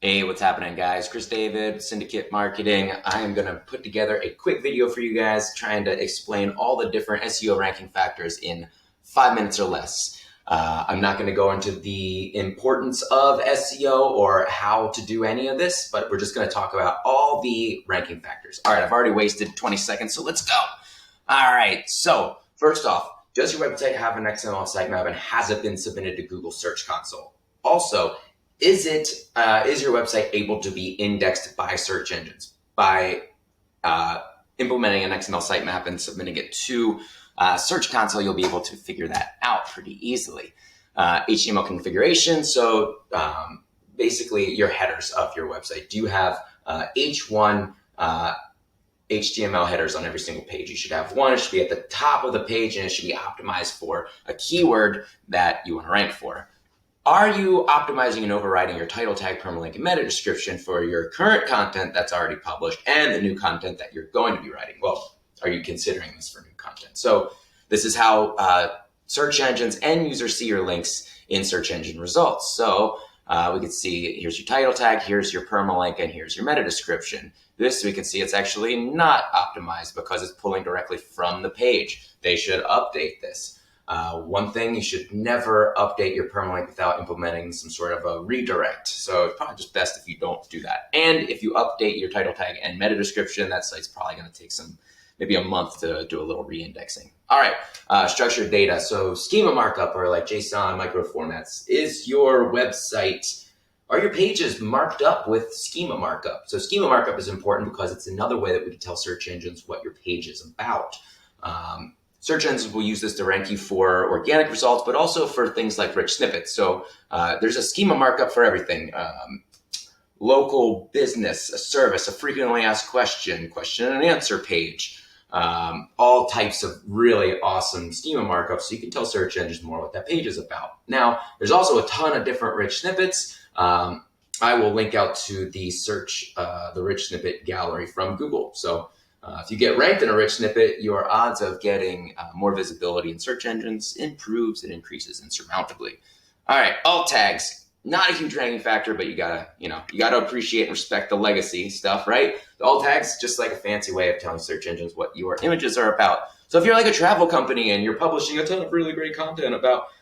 Hey, what's happening, guys? Chris David, Syndicate Marketing. I am going to put together a quick video for you guys trying to explain all the different SEO ranking factors in 5 minutes or less. I'm not going to go into the importance of SEO or how to do any of this, but we're just going to talk about all the ranking factors. All right, I've already wasted 20 seconds, so let's go. All right, so first off, does your website have an XML sitemap and has it been submitted to Google Search Console? Also, is your website able to be indexed by search engines? By implementing an XML sitemap and submitting it to Search Console, you'll be able to figure that out pretty easily. HTML configuration, so basically your headers of your website. Do you have H1 HTML headers on every single page? You should have one. It should be at the top of the page, and it should be optimized for a keyword that you want to rank for. Are you optimizing and overriding your title tag, permalink, and meta description for your current content that's already published and the new content that you're going to be writing? Well, are you considering this for new content? So this is how search engines and users see your links in search engine results. So we can see here's your title tag, here's your permalink, and here's your meta description. This we can see it's actually not optimized because it's pulling directly from the page. They should update this. One thing, you should never update your permalink without implementing some sort of a redirect. So it's probably just best if you don't do that. And if you update your title tag and meta description, that site's probably going to take maybe a month to do a little re-indexing. All right, structured data. So schema markup or like JSON micro formats. Are your pages marked up with schema markup? So schema markup is important because it's another way that we can tell search engines what your page is about. Search engines will use this to rank you for organic results, but also for things like rich snippets. So there's a schema markup for everything. Local business, a service, a frequently asked question and answer page. All types of really awesome schema markups so you can tell search engines more what that page is about. Now, there's also a ton of different rich snippets. I will link out to the rich snippet gallery from Google. So if you get ranked in a rich snippet, your odds of getting more visibility in search engines improves and increases insurmountably. All right, alt tags, not a huge ranking factor, but you gotta appreciate and respect the legacy stuff, right? The alt tags, just like a fancy way of telling search engines what your images are about. So if you're like a travel company and you're publishing a ton of really great content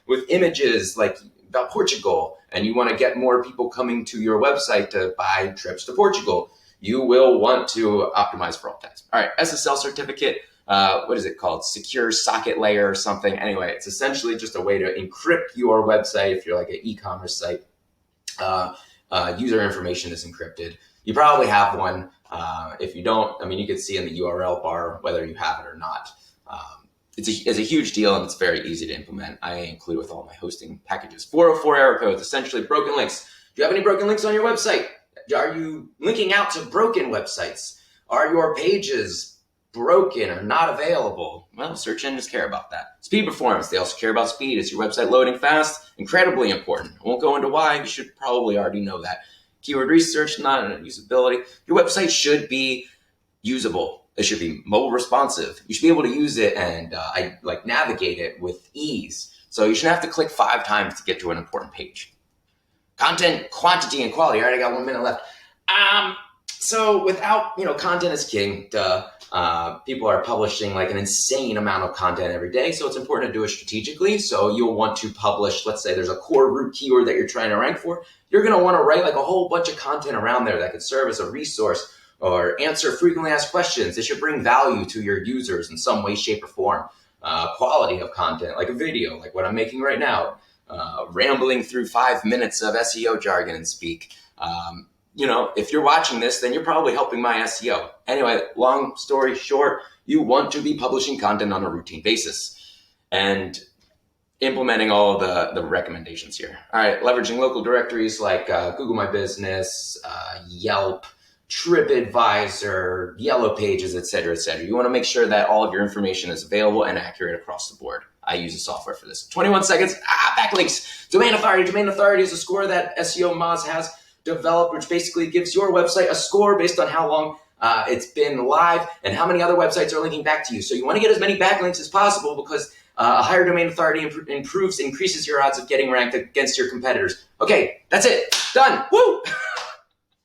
with images like about Portugal, and you want to get more people coming to your website to buy trips to Portugal, you will want to optimize for alt tags. All right, SSL certificate, what is it called? Secure socket layer or something. Anyway, it's essentially just a way to encrypt your website. If you're like an e-commerce site, user information is encrypted. You probably have one. If you don't, you can see in the URL bar whether you have it or not. It's a huge deal, and it's very easy to implement. I include with all my hosting packages. 404 error codes, essentially broken links. Do you have any broken links on your website? Are you linking out to broken websites? Are your pages broken or not available? Well, search engines care about that. Speed performance, they also care about speed. Is your website loading fast? Incredibly important. I won't go into why, you should probably already know that. Keyword research, not usability. Your website should be usable. It should be mobile responsive. You should be able to use it and navigate it with ease. So you shouldn't have to click 5 times to get to an important page. Content, quantity, and quality. All right, I got 1 minute left. So without, content is king. People are publishing like an insane amount of content every day. So it's important to do it strategically. So you'll want to publish, let's say there's a core root keyword that you're trying to rank for. You're going to want to write like a whole bunch of content around there that could serve as a resource or answer frequently asked questions. It should bring value to your users in some way, shape, or form. Quality of content, like a video, like what I'm making right now. Rambling through 5 minutes of SEO jargon and speak. If you're watching this, then you're probably helping my SEO. Anyway, long story short, you want to be publishing content on a routine basis and implementing all the recommendations here. All right, leveraging local directories like Google My Business, Yelp, TripAdvisor, Yellow Pages, et cetera, et cetera. You want to make sure that all of your information is available and accurate across the board. I use a software for this. 21 seconds, backlinks. Domain authority. Domain authority is a score that SEO Moz has developed, which basically gives your website a score based on how long it's been live and how many other websites are linking back to you. So you want to get as many backlinks as possible because a higher domain authority increases your odds of getting ranked against your competitors. Okay, that's it. Done. Woo!